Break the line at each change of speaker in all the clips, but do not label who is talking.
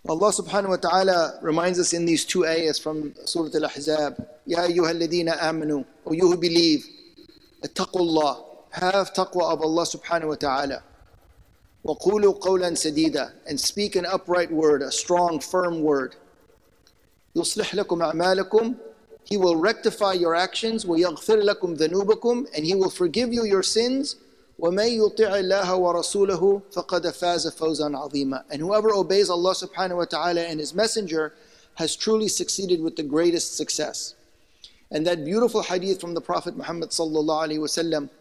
Allah subhanahu wa ta'ala reminds us in these two ayahs from Surah Al-Ahzab, Ya ayyuha alladhina amanu, O you who believe, ittaqullah, have taqwa of Allah subhanahu wa ta'ala. وَقُولُوا قَوْلًا سَدِيدًا, and speak an upright word, a strong, firm word. يُصْلِحْ لَكُمْ أَعْمَالَكُمْ, He will rectify your actions. وَيَغْفِرْ لَكُمْ ذَنُوبَكُمْ, and He will forgive you your sins. وَمَن يُطِعِ اللَّهَ وَرَسُولَهُ فَقَدْ فَازَ فَوْزًا عَظِيمًا, and whoever obeys Allah subhanahu wa ta'ala and His Messenger has truly succeeded with the greatest success. And that beautiful hadith from the Prophet Muhammad sallallahu alaihi wasallam,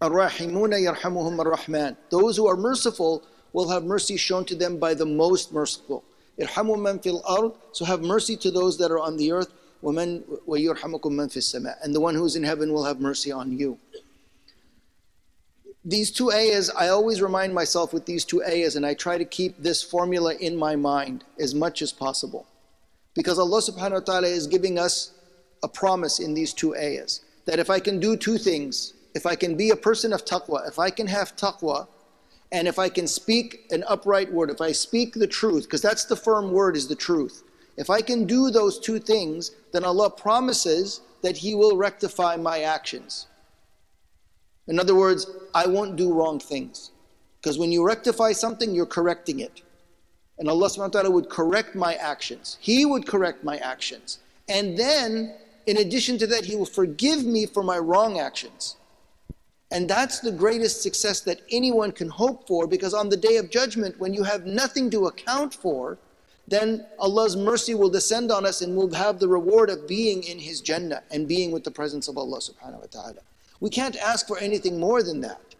الرَّاحِمُونَ يَرْحَمُهُمْ الرَّحْمَنُ, those who are merciful will have mercy shown to them by the most merciful. إِرْحَمُوا مَنْ فِي الْأَرْضِ, so have mercy to those that are on the earth. وَيُرْحَمُكُمْ مَنْ فِي السَّمَاءِ, and the one who is in heaven will have mercy on you. These two ayahs, I always remind myself with these two ayahs, and I try to keep this formula in my mind as much as possible. Because Allah subhanahu wa ta'ala is giving us a promise in these two ayahs, that if I can do two things, if I can be a person of taqwa, if I can have taqwa, and if I can speak an upright word, if I speak the truth, because that's the firm word, is the truth. If I can do those two things, then Allah promises that He will rectify my actions. In other words, I won't do wrong things. Because when you rectify something, you're correcting it. And Allah subhanahu wa ta'ala would correct my actions. He would correct my actions. And then, in addition to that, He will forgive me for my wrong actions. And that's the greatest success that anyone can hope for, because on the Day of Judgment, when you have nothing to account for, then Allah's mercy will descend on us and we'll have the reward of being in His Jannah and being with the presence of Allah subhanahu wa ta'ala. We can't ask for anything more than that.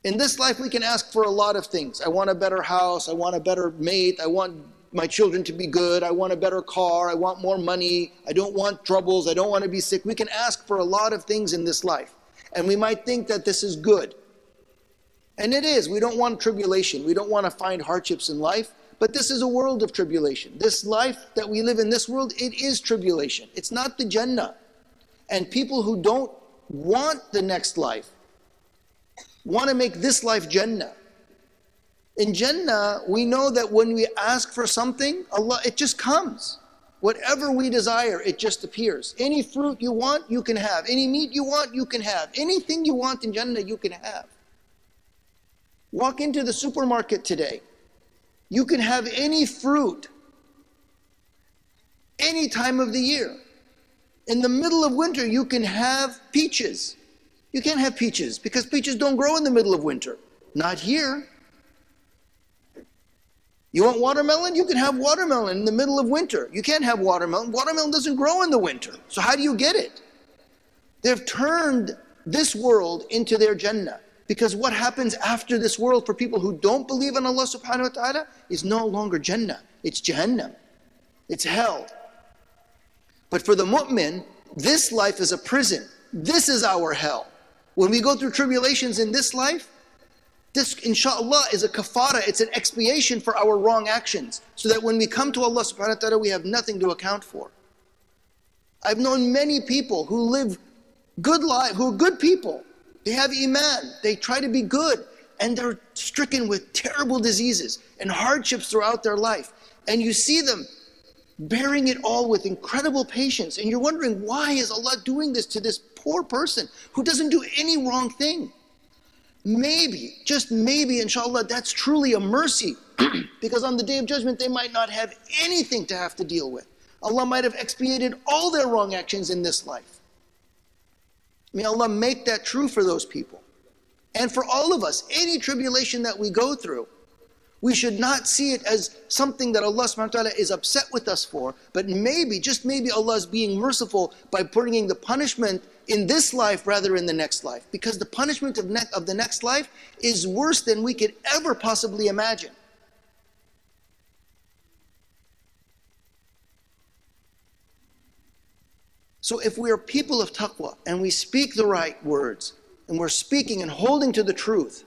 In this life, we can ask for a lot of things. I want a better house, I want a better mate, I want my children to be good, I want a better car, I want more money, I don't want troubles, I don't want to be sick. We can ask for a lot of things in this life. And we might think that this is good. And it is. We don't want tribulation. We don't want to find hardships in life. But this is a world of tribulation. This life that we live in this world, it is tribulation. It's not the Jannah. And people who don't want the next life want to make this life Jannah. In Jannah, we know that when we ask for something, Allah, it just comes. Whatever we desire, it just appears. Any fruit you want, you can have. Any meat you want, you can have. Anything you want in Jannah, you can have. Walk into the supermarket today. You can have any fruit, any time of the year. In the middle of winter, you can have peaches. You can't have peaches because peaches don't grow in the middle of winter. Not here. You want watermelon? You can have watermelon in the middle of winter. You can't have watermelon. Watermelon doesn't grow in the winter. So how do you get it? They've turned this world into their Jannah. Because what happens after this world for people who don't believe in Allah subhanahu wa ta'ala is no longer Jannah. It's Jahannam. It's hell. But for the mu'min, this life is a prison. This is our hell. When we go through tribulations in this life, this, inshaAllah, is a kafara, it's an expiation for our wrong actions, so that when we come to Allah subhanahu wa ta'ala, we have nothing to account for. I've known many people who live good life, who are good people. They have iman, they try to be good, and they're stricken with terrible diseases and hardships throughout their life. And you see them bearing it all with incredible patience, and you're wondering, why is Allah doing this to this poor person who doesn't do any wrong thing? Maybe, just maybe, inshallah, that's truly a mercy. Because on the Day of Judgment, they might not have anything to have to deal with. Allah might have expiated all their wrong actions in this life. May Allah make that true for those people. And for all of us, any tribulation that we go through, we should not see it as something that Allah subhanahu wa ta'ala is upset with us for, but maybe, just maybe, Allah is being merciful by bringing the punishment in this life rather in the next life. Because the punishment of the next life is worse than we could ever possibly imagine. So if we are people of taqwa and we speak the right words, and we're speaking and holding to the truth,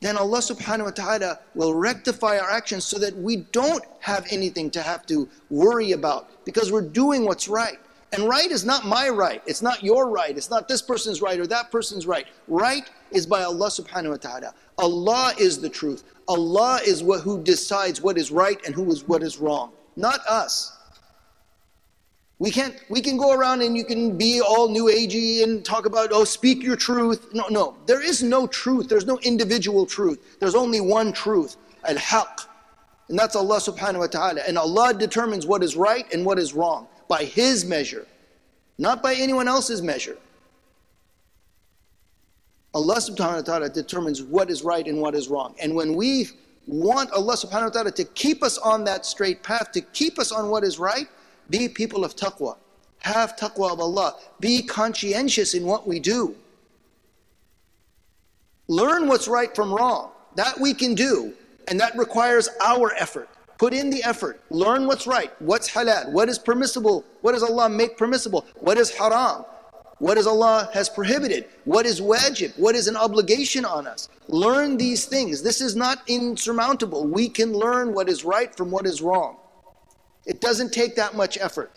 then Allah subhanahu wa ta'ala will rectify our actions so that we don't have anything to have to worry about, because we're doing what's right. And right is not my right, it's not your right, it's not this person's right or that person's right. Right is by Allah subhanahu wa ta'ala. Allah is the truth. Allah is who decides what is right and what is wrong, not us. We can go around and you can be all new agey and talk about, oh, speak your truth. No. There is no truth. There's no individual truth. There's only one truth, al-Haqq. And that's Allah subhanahu wa ta'ala. And Allah determines what is right and what is wrong by His measure, not by anyone else's measure. Allah subhanahu wa ta'ala determines what is right and what is wrong. And when we want Allah subhanahu wa ta'ala to keep us on that straight path, to keep us on what is right, be people of taqwa. Have taqwa of Allah. Be conscientious in what we do. Learn what's right from wrong. That we can do, and that requires our effort. Put in the effort. Learn what's right. What's halal? What is permissible? What does Allah make permissible? What is haram? What does Allah has prohibited? What is wajib? What is an obligation on us? Learn these things. This is not insurmountable. We can learn what is right from what is wrong. It doesn't take that much effort.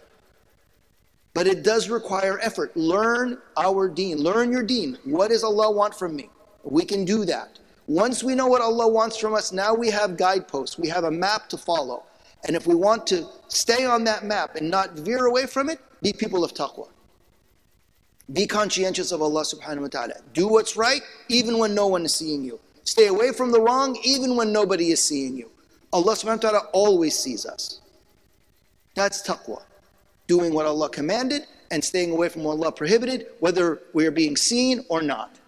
But it does require effort. Learn our deen. Learn your deen. What does Allah want from me? We can do that. Once we know what Allah wants from us, now we have guideposts. We have a map to follow. And if we want to stay on that map and not veer away from it, be people of taqwa. Be conscientious of Allah subhanahu wa ta'ala. Do what's right even when no one is seeing you. Stay away from the wrong even when nobody is seeing you. Allah subhanahu wa ta'ala always sees us. That's taqwa. Doing what Allah commanded and staying away from what Allah prohibited, whether we are being seen or not.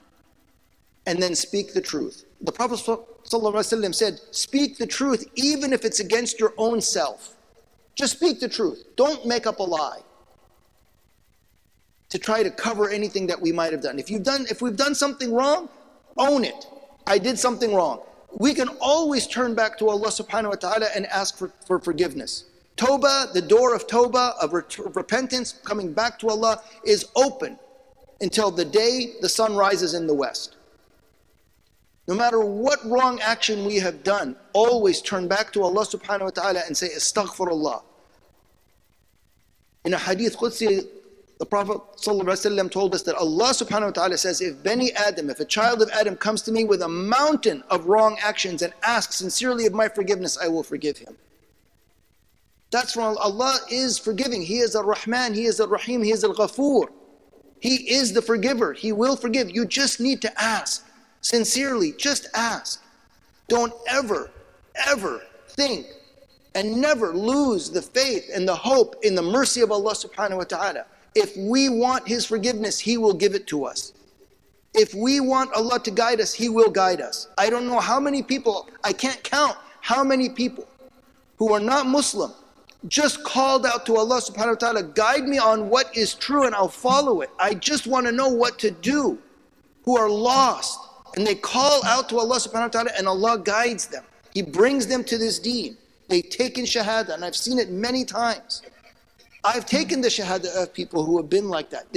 And then speak the truth. The Prophet ﷺ said, speak the truth even if it's against your own self. Just speak the truth. Don't make up a lie to try to cover anything that we might have done. If we've done something wrong, own it. I did something wrong. We can always turn back to Allah subhanahu wa ta'ala and ask for forgiveness. Tawbah, the door of tawbah, of repentance, coming back to Allah, is open until the day the sun rises in the west. No matter what wrong action we have done, always turn back to Allah subhanahu wa ta'ala and say, Astaghfirullah. In a hadith Qudsi, the Prophet ﷺ told us that Allah subhanahu wa ta'ala says, if a child of Adam comes to me with a mountain of wrong actions and asks sincerely of my forgiveness, I will forgive him. That's wrong. Allah is forgiving. He is al-Rahman, He is al-Rahim, He is al-Ghafoor. He is the forgiver. He will forgive. You just need to ask. Sincerely, just ask. Don't ever think and never lose the faith and the hope in the mercy of Allah subhanahu wa ta'ala. If we want His forgiveness, He will give it to us. If we want Allah to guide us, He will guide us. I don't know how many people, I can't count how many people who are not Muslim just called out to Allah subhanahu wa ta'ala, guide me on what is true and I'll follow it. I just want to know what to do. Who are lost. And they call out to Allah subhanahu wa ta'ala and Allah guides them. He brings them to this deen. They've taken shahada, and I've seen it many times. I've taken the shahada of people who have been like that.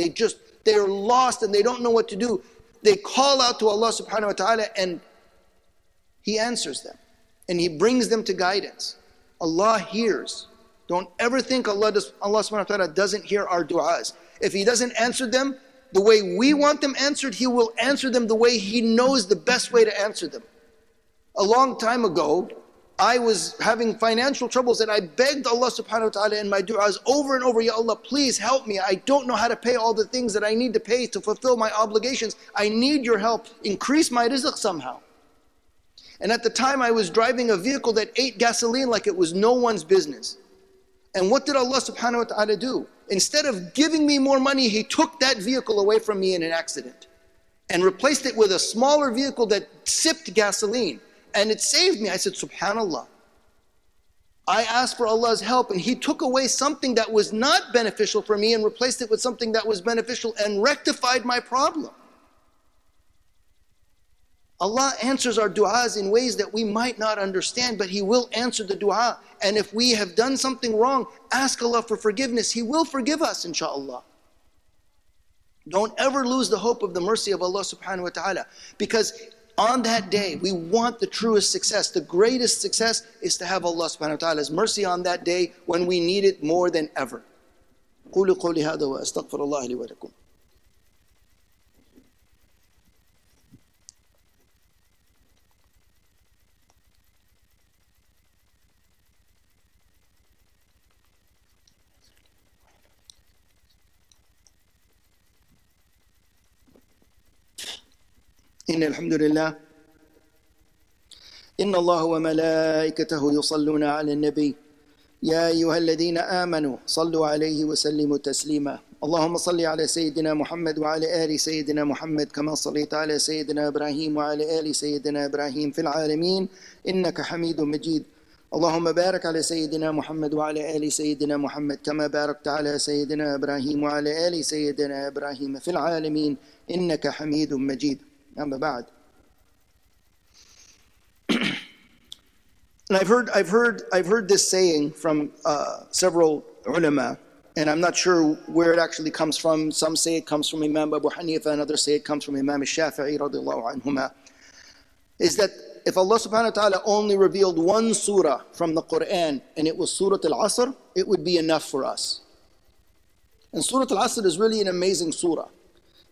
They're lost and they don't know what to do. They call out to Allah subhanahu wa ta'ala and He answers them. And He brings them to guidance. Allah hears. Don't ever think Allah subhanahu wa ta'ala doesn't hear our du'as. If He doesn't answer them the way we want them answered, He will answer them the way He knows the best way to answer them. A long time ago, I was having financial troubles and I begged Allah subhanahu wa ta'ala in my du'as over and over, Ya Allah, please help me. I don't know how to pay all the things that I need to pay to fulfill my obligations. I need your help. Increase my rizq somehow. And at the time I was driving a vehicle that ate gasoline like it was no one's business. And what did Allah subhanahu wa ta'ala do? Instead of giving me more money, He took that vehicle away from me in an accident and replaced it with a smaller vehicle that sipped gasoline. And it saved me. I said, Subhanallah. I asked for Allah's help and He took away something that was not beneficial for me and replaced it with something that was beneficial and rectified my problem. Allah answers our du'as in ways that we might not understand, but He will answer the du'a. And if we have done something wrong, ask Allah for forgiveness. He will forgive us, inshaAllah. Don't ever lose the hope of the mercy of Allah subhanahu wa ta'ala, because on that day, we want the truest success. The greatest success is to have Allah subhanahu wa ta'ala's mercy on that day when we need it more than ever. قولوا قولي هذا وأستغفر الله لي ولكم. إن الحمد لله إن الله وملائكته يصلون على النبي يا أيها الذين آمنوا صلوا عليه وسلموا تسليما اللهم صل على سيدنا محمد وعلى آل سيدنا محمد كما صليت على سيدنا إبراهيم وعلى آل سيدنا إبراهيم في العالمين إنك حميد مجيد اللهم بارك على سيدنا محمد وعلى آل سيدنا محمد كما باركت على سيدنا إبراهيم وعلى آل سيدنا إبراهيم في العالمين إنك حميد مجيد. أما بعد. And I've heard this saying from several ulama, and I'm not sure where it actually comes from. Some say it comes from Imam Abu Hanifa, and others say it comes from Imam al-Shafi'i radiallahu anhuma. Is that if Allah subhanahu wa ta'ala only revealed one surah from the Quran, and it was Surah Al-Asr, it would be enough for us. And Surah Al-Asr is really an amazing surah.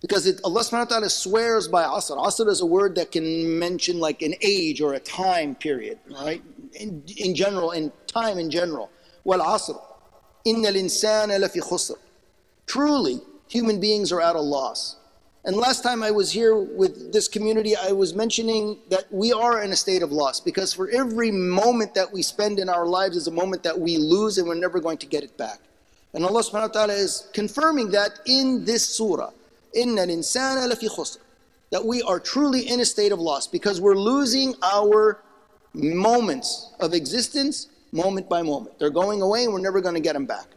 Because Allah subhanahu wa ta'ala swears by Asr. Asr is a word that can mention like an age or a time period, right? In general, in time in general. Wal Asr. Inna al-insana lafi khusr. Truly, human beings are at a loss. And last time I was here with this community, I was mentioning that we are in a state of loss. Because for every moment that we spend in our lives is a moment that we lose and we're never going to get it back. And Allah subhanahu wa ta'ala is confirming that in this surah. Inna al-insana lafi khusr. That we are truly in a state of loss because we're losing our moments of existence moment by moment. They're going away and we're never going to get them back.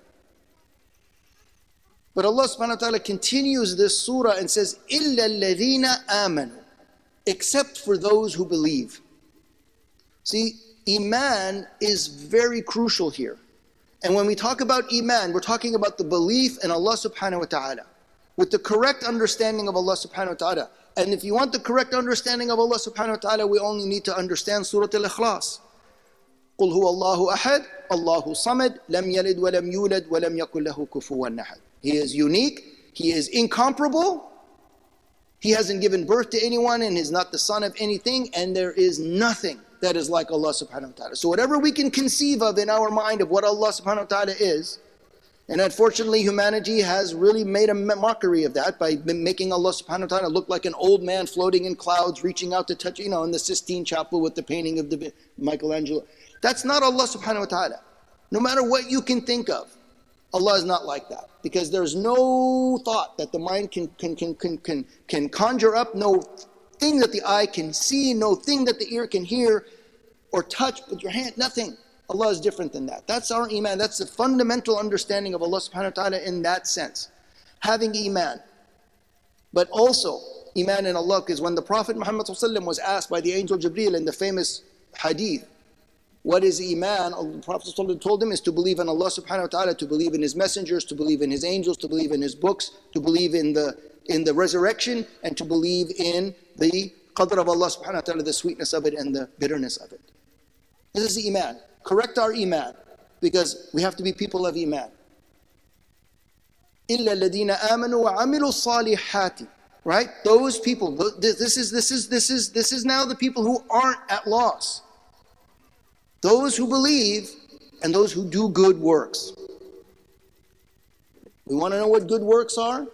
But Allah subhanahu wa ta'ala continues this surah and says, إِلَّا الَّذِينَ آمَنُوا. Except for those who believe. See, Iman is very crucial here. And when we talk about Iman, we're talking about the belief in Allah subhanahu wa ta'ala. With the correct understanding of Allah subhanahu wa ta'ala. And if you want the correct understanding of Allah subhanahu wa ta'ala, we only need to understand Surah Al-Ikhlas. قُلْ هُوَ اللَّهُ أَحَدٌ اللَّهُ صَمَدٌ لَمْ يَلِدْ وَلَمْ يُولَدْ وَلَمْ يَكُنْ لَهُ كُفُوًا أَحَدٌ. He is unique, He is incomparable, He hasn't given birth to anyone and is not the son of anything, and there is nothing that is like Allah subhanahu wa ta'ala. So whatever we can conceive of in our mind of what Allah subhanahu wa ta'ala is, and unfortunately, humanity has really made a mockery of that by making Allah subhanahu wa ta'ala look like an old man floating in clouds, reaching out to touch, in the Sistine Chapel with the painting of Michelangelo. That's not Allah subhanahu wa ta'ala. No matter what you can think of, Allah is not like that. Because there's no thought that the mind can conjure up, no thing that the eye can see, no thing that the ear can hear or touch with your hand, nothing. Allah is different than that. That's our Iman. That's the fundamental understanding of Allah subhanahu wa ta'ala in that sense. Having Iman. But also, Iman in Allah, because when the Prophet Muhammad was asked by the angel Jibreel in the famous hadith, what is Iman? The Prophet told him is to believe in Allah subhanahu wa ta'ala, to believe in His messengers, to believe in His angels, to believe in His books, to believe in the resurrection, and to believe in the qadr of Allah subhanahu wa ta'ala, the sweetness of it and the bitterness of it. This is the Iman. Correct our Iman, because we have to be people of Iman. إِلَّا الَّذِينَ آمَنُوا وَعَمِلُوا الصَّالِحَاتِ. Right? Those people, this is now the people who aren't at loss. Those who believe and those who do good works. We want to know what good works are?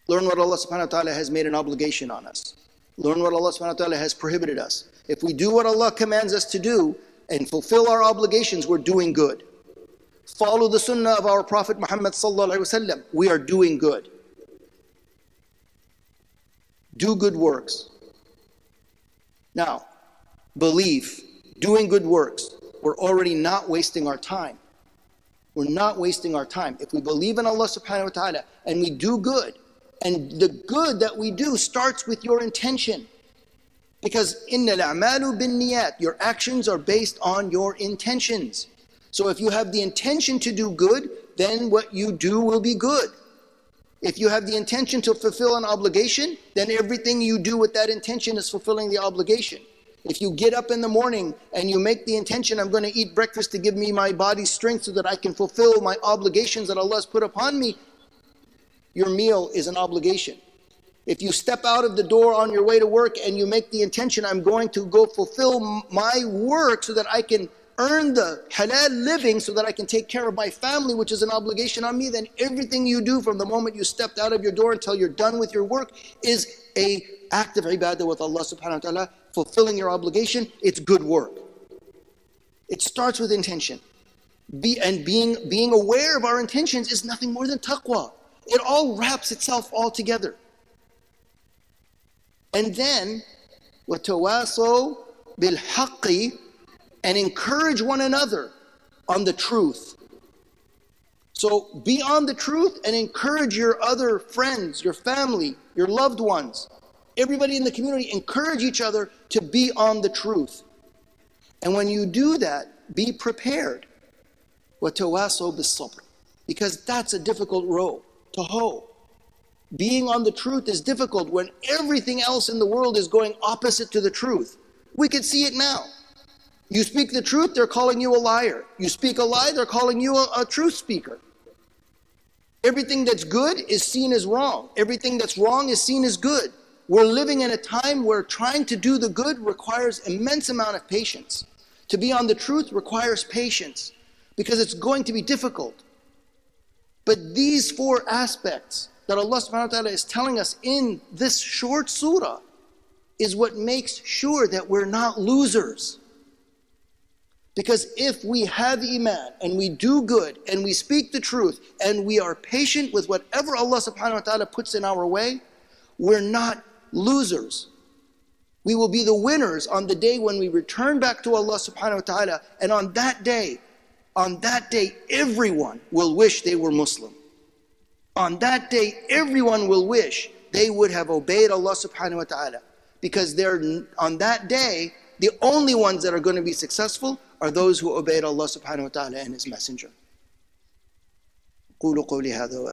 Learn what Allah subhanahu wa ta'ala has made an obligation on us. Learn what Allah subhanahu wa ta'ala has prohibited us. If we do what Allah commands us to do and fulfill our obligations, we're doing good. Follow the sunnah of our Prophet Muhammad sallallahu alaihi wasallam. We are doing good. Do good works. Now, belief, doing good works, we're already not wasting our time. We're not wasting our time. If we believe in Allah subhanahu wa ta'ala and we do good, and the good that we do starts with your intention. Because إِنَّ الْأَعْمَالُ بِالنِّيَّاتِ, your actions are based on your intentions. So if you have the intention to do good, then what you do will be good. If you have the intention to fulfill an obligation, then everything you do with that intention is fulfilling the obligation. If you get up in the morning and you make the intention, I'm going to eat breakfast to give me my body's strength so that I can fulfill my obligations that Allah has put upon me, your meal is an obligation. If you step out of the door on your way to work and you make the intention, I'm going to go fulfill my work so that I can earn the halal living so that I can take care of my family, which is an obligation on me, then everything you do from the moment you stepped out of your door until you're done with your work is an act of ibadah with Allah subhanahu wa ta'ala, fulfilling your obligation. It's good work. It starts with intention. Being aware of our intentions is nothing more than taqwa. It all wraps itself all together. And then, وَتَوَاصَوْا بِالْحَقِّ, and encourage one another on the truth. So be on the truth and encourage your other friends, your family, your loved ones, everybody in the community, encourage each other to be on the truth. And when you do that, be prepared. وَتَوَاصَوْا بِالصَّبْرِ, because that's a difficult row to hoe. Being on the truth is difficult when everything else in the world is going opposite to the truth. We can see it now. You speak the truth, they're calling you a liar. You speak a lie, they're calling you a truth speaker. Everything that's good is seen as wrong. Everything that's wrong is seen as good. We're living in a time where trying to do the good requires immense amount of patience. To be on the truth requires patience, because it's going to be difficult. But these four aspects that Allah subhanahu wa ta'ala is telling us in this short surah is what makes sure that we're not losers. Because if we have iman and we do good and we speak the truth and we are patient with whatever Allah subhanahu wa ta'ala puts in our way, we're not losers. We will be the winners on the day when we return back to Allah subhanahu wa ta'ala, and on that day, everyone will wish they were Muslim. On that day, everyone will wish they would have obeyed Allah subhanahu wa ta'ala, because on that day, the only ones that are going to be successful are those who obeyed Allah subhanahu wa ta'ala and His Messenger. قولوا قولي هذا